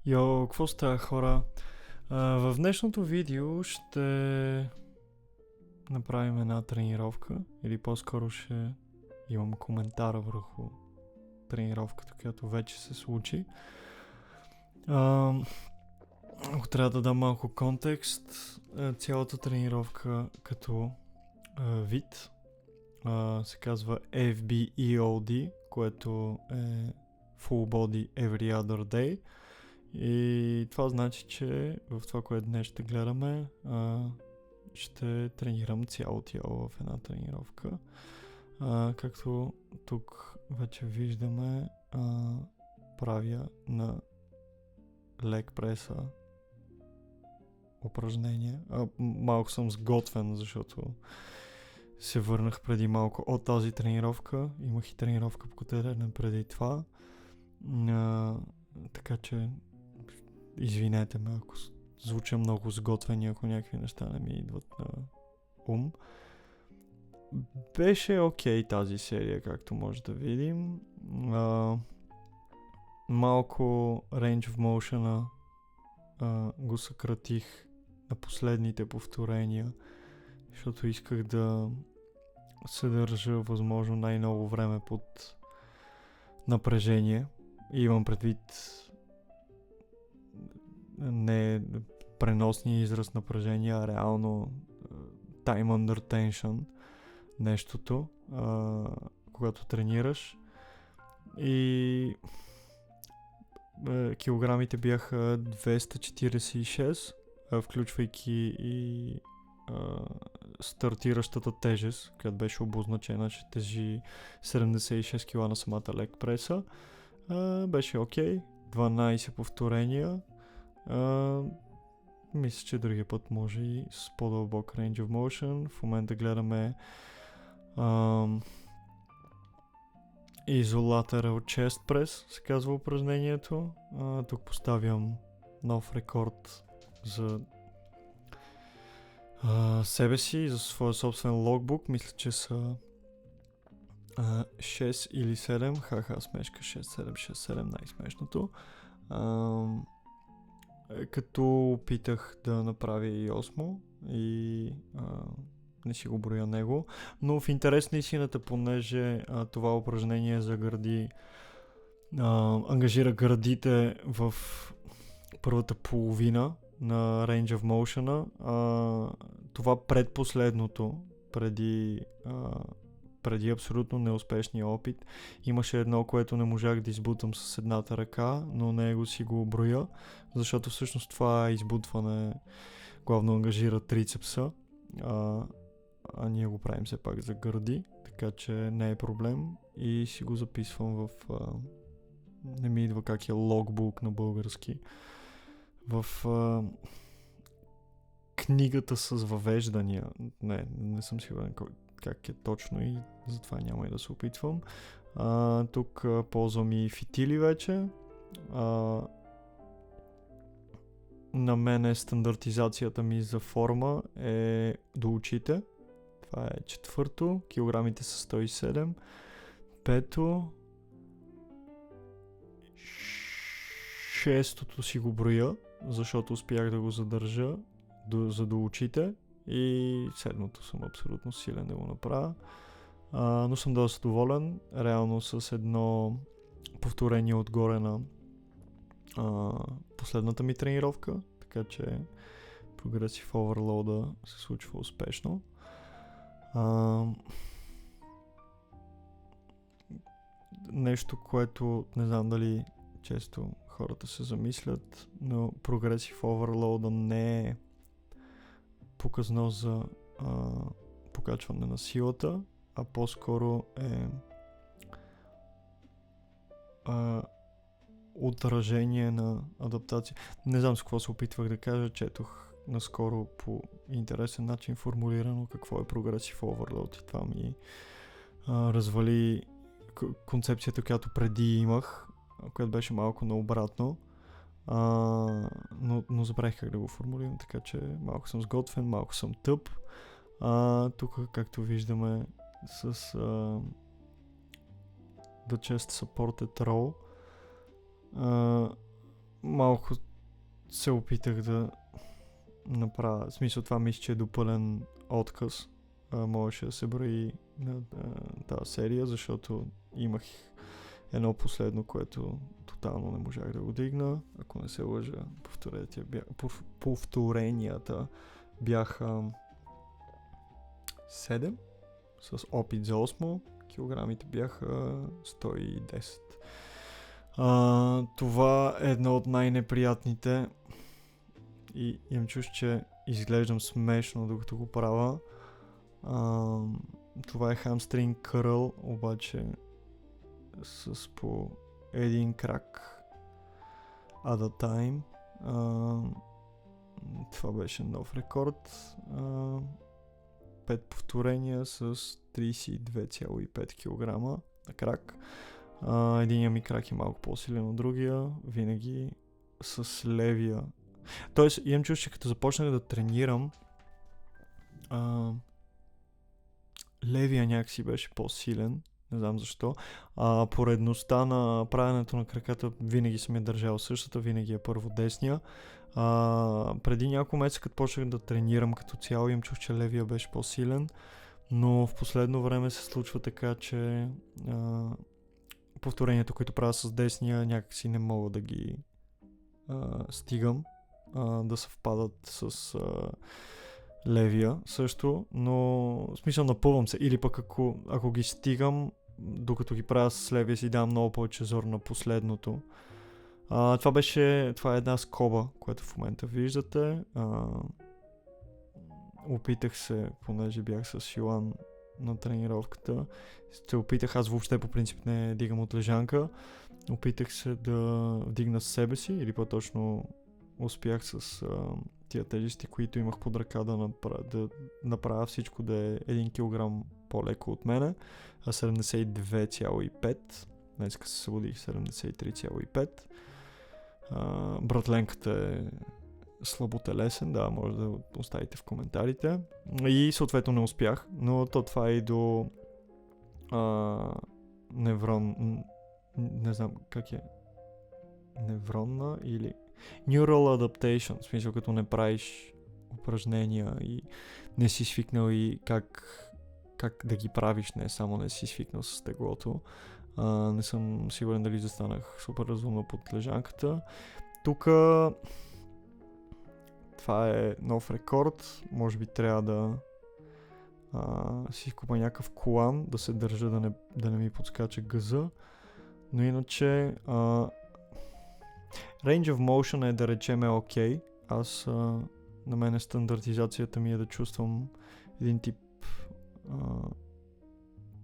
Йо, какво става, хора? В днешното видео ще направим една тренировка, или по-скоро ще имам коментар върху тренировката, която вече се случи. Ако трябва да дам малко контекст, цялата тренировка като вид се казва FBEOD, което е Full Body Every Other Day. И това значи, че в това, което днес ще гледаме, ще тренирам цяло тяло в една тренировка. Както тук вече виждаме, правя на лег преса упражнения. Малко съм сготвен, защото се върнах преди малко от тази тренировка. Имах и тренировка по котелене преди това. Така че извинете ме, ако звуча много сготвени, ако някакви неща не ми идват на ум. Беше окей тази серия, както може да видим. Малко range of motion го съкратих на последните повторения, защото исках да се държа възможно най-много време под напрежение. И имам предвид не преносния израз напрежение, а реално time under tension, нещото, когато тренираш. И килограмите бяха 246, включвайки и стартиращата тежест, която беше обозначена, че тежи 76 кг на самата лег преса. Беше окей. 12 повторения. Мисля, че другия път може и с по-дълбок range of motion. В момента гледаме Isolateral Chest Press, се казва упражнението. Тук поставям нов рекорд за себе си и за своя собствен логбук. Мисля, че са 6 или 7. Ха-ха, смешка. 6-7 най-смешното. Като опитах да направя и 8 и не си го броя него, но в интерес на истината, понеже това упражнение за гърди ангажира гърдите в първата половина на range of motion, това предпоследното, преди абсолютно неуспешния опит, имаше едно, което не можах да избутам с едната ръка, но него си го броя, защото всъщност това избутване главно ангажира трицепса, а ние го правим все пак за гърди, така че не е проблем и си го записвам в... не ми идва как е логбук на български. В книгата с въвеждания. Не съм сигурен как е точно и затова няма и да се опитвам. Тук ползвам и фитили вече. На мен стандартизацията ми за форма е до очите. Това е 4-то. Килограмите са 107. 5-то. 6-то си го броя, защото успях да го задържа за до очите. И 7-то съм абсолютно силен да го направя. Но съм доста доволен. Реално с едно повторение отгоре на последната ми тренировка. Така че Progressive Overload се случва успешно. Нещо, което не знам дали често хората се замислят, но Progressive Overload не е показно за покачване на силата, а по-скоро е отражение на адаптация. Не знам с какво се опитвах да кажа, четох наскоро по интересен начин формулирано какво е Progressive Overload и това ми развали концепцията, която преди имах, която беше малко наобратно. Но забравих как да го формулирам, така че малко съм сготвен, малко съм тъп. Тук, както виждаме, с The Chest Supported Row малко се опитах да направя. В смисъл, това мисля, че е допълен отказ. Можеше да се брои на тази серия, защото имах едно последно, което тотално не можах да го дигна. Ако не се лъжа, повторенията бяха 7 с опит за 8, килограмите бяха 110. Това е едно от най-неприятните и имам чувство, че изглеждам смешно докато го правя. Това е хамстринг къръл, обаче с по един крак at a time. Това беше нов рекорд. 5 повторения с 32,5 кг на крак. Единия ми крак е малко по-силен от другия, винаги с левия. Тоест, имам чувство, че като започнах да тренирам, левия някакси беше по-силен, не знам защо. Поредността на правенето на краката винаги съм я държал същата, винаги е първо десния. Преди няколко месеца, като почнах да тренирам като цяло, имам чувство, че левия беше по-силен, но в последно време се случва така, че повторението, които правя с десния, някакси не мога да ги стигам да съвпадат с левия също, но в смисъл напъвам се. Или пък ако ги стигам, докато ги правя с левия, си давам много повече зор на последното. Това е една скоба, която в момента виждате. Опитах се, понеже бях с Йоан на тренировката, аз въобще по принцип не дигам от лежанка. Опитах се да вдигна с себе си, или по-точно успях с тия тежести, които имах под ръка да направя всичко да е 1 кг по-леко от мене, 72,5. Днеска се събудих 73,5. Братленката е слаботелесен, да, може да оставите в коментарите. И съответно не успях, но това е и до не знам как е, невронна или neural adaptation, в смисъл като не правиш упражнения и не си свикнал и как да ги правиш, не само не си свикнал с теглото. Не съм сигурен дали застанах супер разумно под лежанката. Тук това е нов рекорд, може би трябва да си купа някакъв колан, да се държа да не ми подскача газа, но иначе range of motion е да речем е окей. На мен стандартизацията ми е да чувствам един тип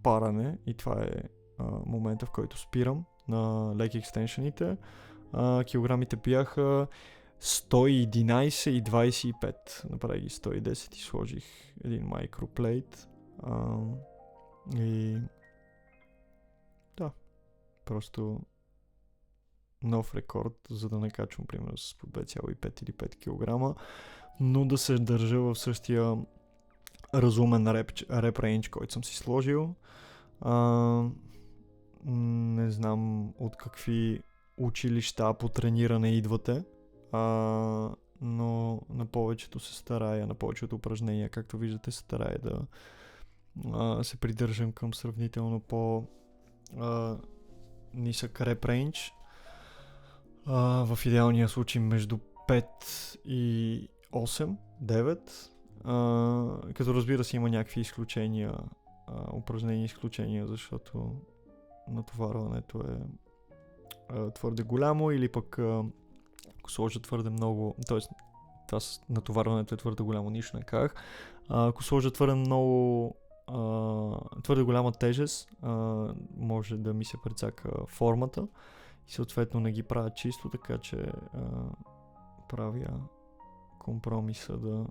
паране и това е момента, в който спирам на leg екстеншените. Килограмите бяха 111 и 25. Направих ги 110 и сложих един микроплейт. И да, просто нов рекорд, за да не качвам примерно с по 2,5 или 5 кг, но да се държа в същия разумен реп рейндж, който съм си сложил. Не знам от какви училища по трениране идвате, но на повечето се старая, на повечето упражнения, както виждате, се старая да се придържам към сравнително по нисък реп рейндж. В идеалния случай между 5 и 8, 9. Като разбира се има някакви изключения, упражнения изключения, защото натоварването е твърде голямо или пък ако сложа твърде много, т.е. това натоварването е твърде голямо, нищо не казах. Ако сложа твърде голяма тежест, може да ми се прецака формата и съответно не ги правя чисто, така че правя компромиса да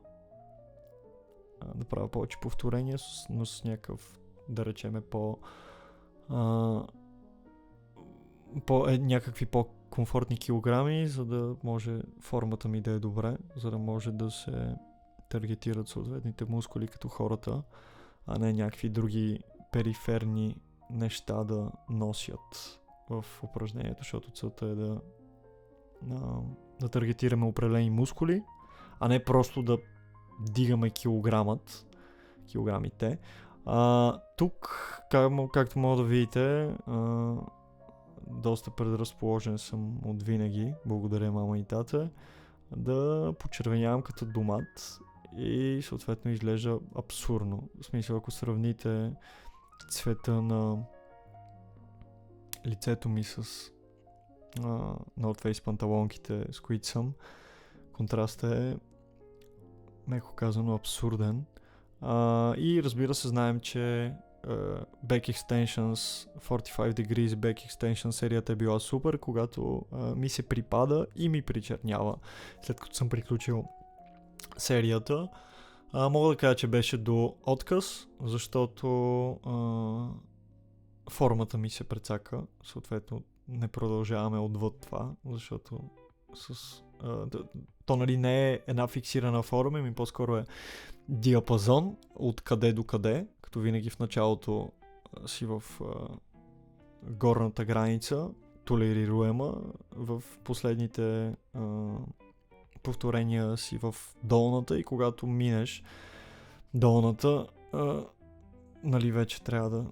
правя повече повторения, но с някакъв, да речеме, някакви по-комфортни килограми, за да може формата ми да е добре, за да може да се таргетират съответните мускули като хората, а не някакви други периферни неща да носят в упражнението, защото целта е да да таргетираме определени мускули, а не просто да дигаме килограмите. Тук, както мога да видите, доста предразположен съм от винаги, благодаря мама и тата, да почервенявам като домат и съответно изглежда абсурдно. В смисъл, ако сравните цвета на лицето ми с North Face панталонките, с които съм, контрастът е, меко казано, абсурден. И разбира се, знаем, че Back Extensions, 45 Degrees Back Extension серията е била супер, когато ми се припада и ми причернява, след като съм приключил серията. Мога да кажа, че беше до отказ, защото формата ми се прецака, съответно не продължаваме отвъд това, защото то нали не е една фиксирана форма, ми по-скоро е диапазон от къде до къде, като винаги в началото си в горната граница, толерируема, в последните повторения си в долната и когато минеш долната, нали вече трябва да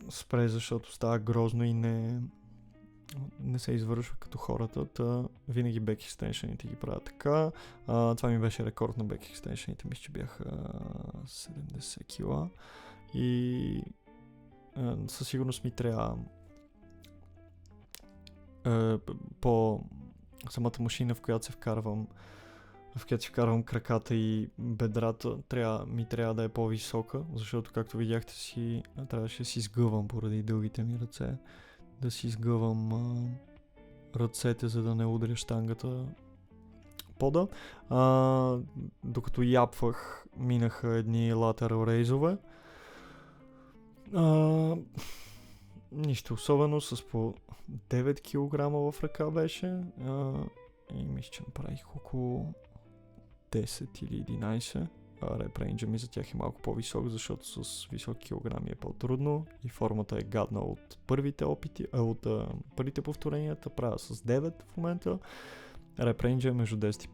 спре, защото става грозно и не се извършва като хората, винаги back extension-ите ги правят така. Това ми беше рекорд на back extension-ите, мисля, че бяха 70 кила и със сигурност ми трябва по самата машина, в която се вкарвам краката и бедрата, ми трябва да е по-висока, защото както видяхте трябваше да си сгъвам поради дългите ми ръце, да си сгъвам ръцете, за да не ударя щангата пода. Докато япвах, минаха едни латерал рейзове. Нищо особено, с по 9 кг в ръка беше. И мисля, че направих около 10 или 11. Реп-рейнджа ми за тях е малко по-висок, защото с високи килограми е по-трудно и формата е гадна от първите опити, от първите повторенията. Правя с 9 в момента. Реп-рейнджа е между 10 и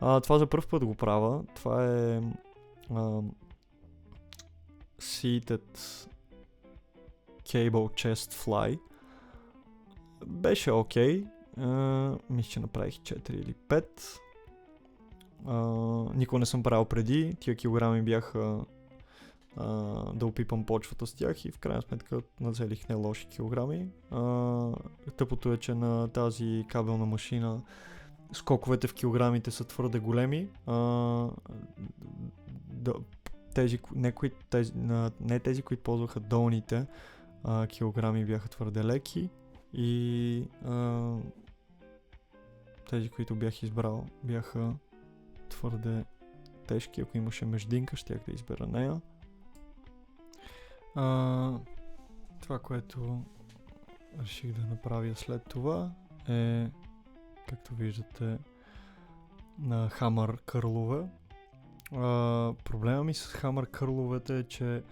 15. Това за първ път го правя. Това е Seated Cable Chest Fly. Беше окей. Мисля, че направих 4 или 5. Никога не съм правил преди. Тия килограми бяха да опипам почвата с тях и в крайна сметка нацелих не лоши килограми. Тъпото е, че на тази кабелна машина скоковете в килограмите са твърде големи. Не тези, които ползваха долните килограми, бяха твърде леки и тези, които бях избрал, бяха твърде тежки. Ако имаше междинка, щях да избера нея. Това, което реших да направя след това е, както виждате, на хамър кърлове. Проблема ми с хамър кърловете е, че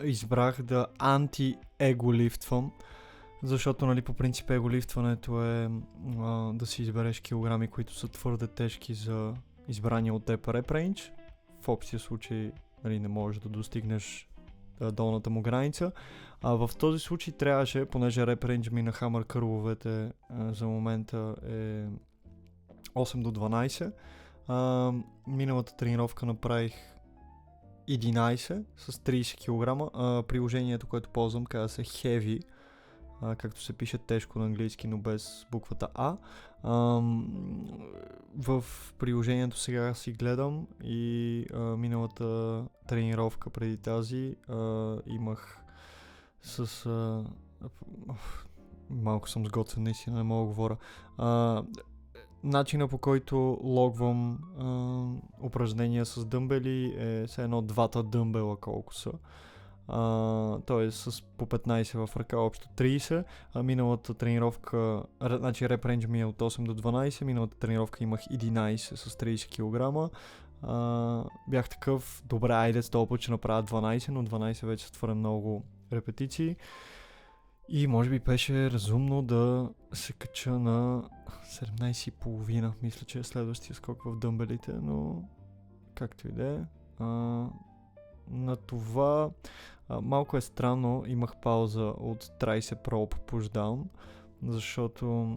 избрах да анти-еголифтвам, защото, нали, по принцип еголифтването е да си избереш килограми, които са твърде тежки за избрания от теб реп-рейндж. В общия случай, нали, не можеш да достигнеш долната му граница. В този случай трябваше, понеже реп-рейндж ми на хамър кърловете за момента е 8 до 12. Миналата тренировка направих 11 с 30 кг. Приложението, което ползвам, казва се Heavy, както се пише тежко на английски, но без буквата А. В приложението сега си гледам и миналата тренировка преди тази имах с... малко съм сготвен, наистина не мога да говоря. Начина, по който логвам упражнения с дъмбели е все едно двата дъмбела колко са. Т.е. с по 15 в ръка, общо 30. Миналата тренировка, значи реп-рейндж ми е от 8 до 12, миналата тренировка имах 11 с 30 кг. Бях такъв, добре, айде с този път ще направя 12, но 12 вече са твърде много репетиции. И може би беше разумно да се кача на 17,5, мисля, че е следващия скок в дъмбелите, но както и да е. На това малко е странно, имах пауза от Tricep Rope Pushdown, защото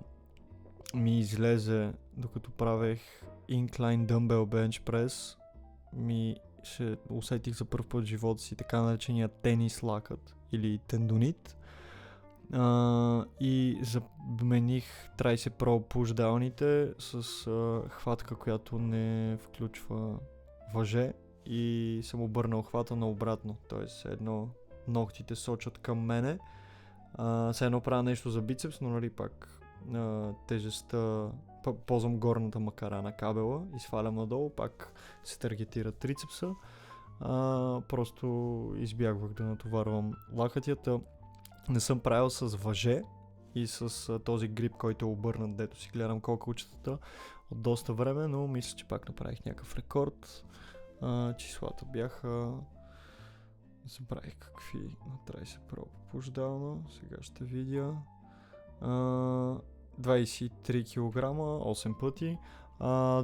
ми излезе, докато правех Incline Dumbbell Bench Press, се усетих за първ път в живота си така наречения тенис лакът или тендонит. И замених Tricep Rope Pushdowните с хватка, която не включва въже, и съм обърнал хвата наобратно, т.е. едно ногтите сочат към мене. Все едно правя нещо за бицепс, но нали пак тежестта, ползвам горната макара на кабела и свалям надолу, пак се таргетира трицепса. Просто избягвах да натоварвам лакътията. Не съм правил с въже и с този грип, който е обърнат, дето си гледам колко учетата от доста време, но мисля, че пак направих някакъв рекорд. Числата бяха... Забравих какви на Tricep Rope Pushdown, сега ще видя. 23 кг, 8 пъти.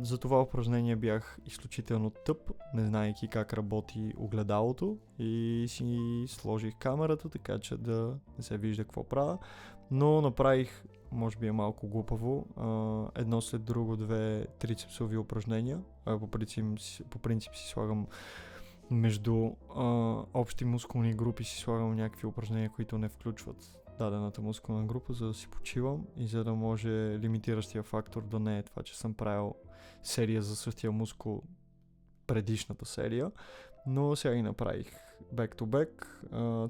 За това упражнение бях изключително тъп, не знаейки как работи огледалото, и си сложих камерата, така че да не се вижда какво правя. Но направих, може би е малко глупаво, едно след друго 2 трицепсови упражнения. По принцип си слагам между общи мускулни групи, си слагам някакви упражнения, които не включват дадената мускулна група, за да си почивам и за да може лимитиращия фактор да не е това, че съм правил серия за същия мускул предишната серия, но сега и направих back to back.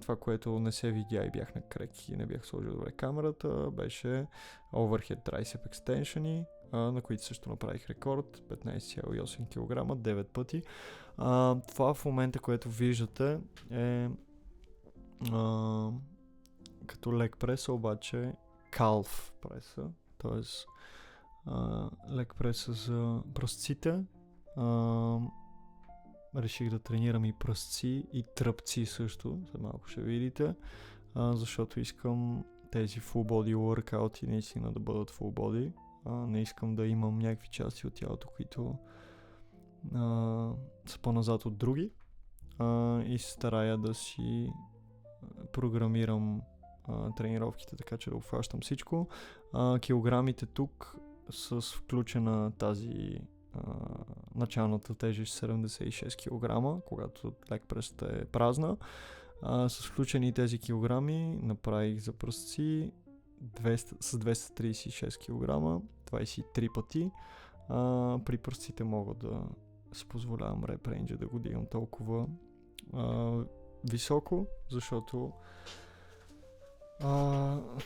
Това, което не се видя и бях на крек и не бях сложил добре камерата, беше overhead tricep extension, на които също направих рекорд 15,8 кг 9 пъти. Това в момента, което виждате, е като leg преса, обаче calf преса, т.е. leg преса за пръстците. Реших да тренирам и пръстци, и тръпци също, за малко ще видите, защото искам тези full body workout наистина да бъдат full body. Не искам да имам някакви части от тялото, които са по-назад от други, и се старая да си програмирам тренировките, така че да обхващам всичко. Килограмите тук с включена тази началната тежест 76 кг, когато leg пресата е празна. С включени тези килограми направих за пръстци с 236 кг 23 пъти. При пръстците мога да си позволявам реп рейнджа да го дигам толкова високо, защото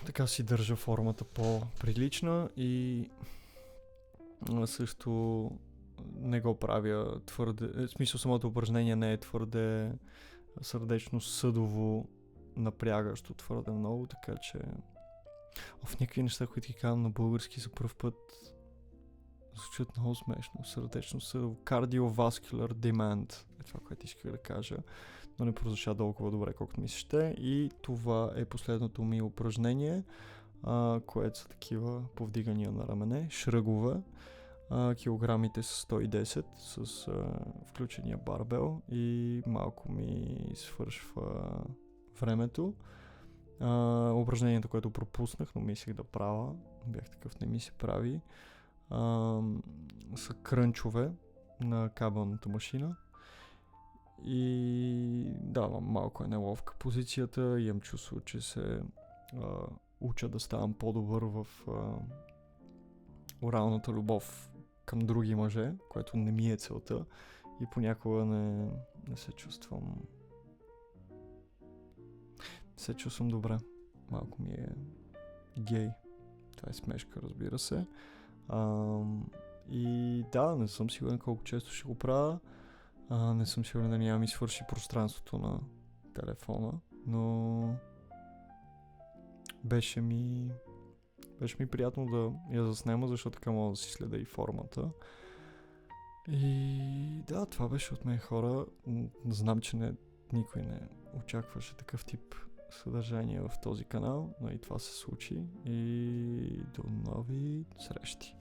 така си държа формата по-прилична и също не го правя твърде, в смисъл самото упражнение не е твърде сърдечно-съдово напрягащо твърде много, така че в някакви неща, които ги казвам на български за пръв път, звучат много смешно. Сърдечно-съдово, cardiovascular demand е това, което исках да кажа, но не прозвуча толкова добре, колкото ми се ще. И това е последното ми упражнение, което са такива повдигания на рамене, шръгове. Килограмите са 110 с включения барбел и малко ми свършва времето. Упражнението, което пропуснах, но мислех да правя, бях такъв, не ми се прави, са крънчове на кабелната машина. И да, малко е неловка позицията, имам чувство, че се уча да ставам по-добър в оралната любов към други мъже, което не ми е целта, и понякога не се чувствам добре. Малко ми е гей. Това е смешка, разбира се. И да, не съм сигурен колко често ще го правя. Не съм сигурен да няма ми свърши пространството на телефона, но беше ми приятно да я заснема, защото така мога да си следа и формата. И да, това беше от мен, хора. Знам, че никой не очакваше такъв тип съдържание в този канал, но и това се случи и до нови срещи.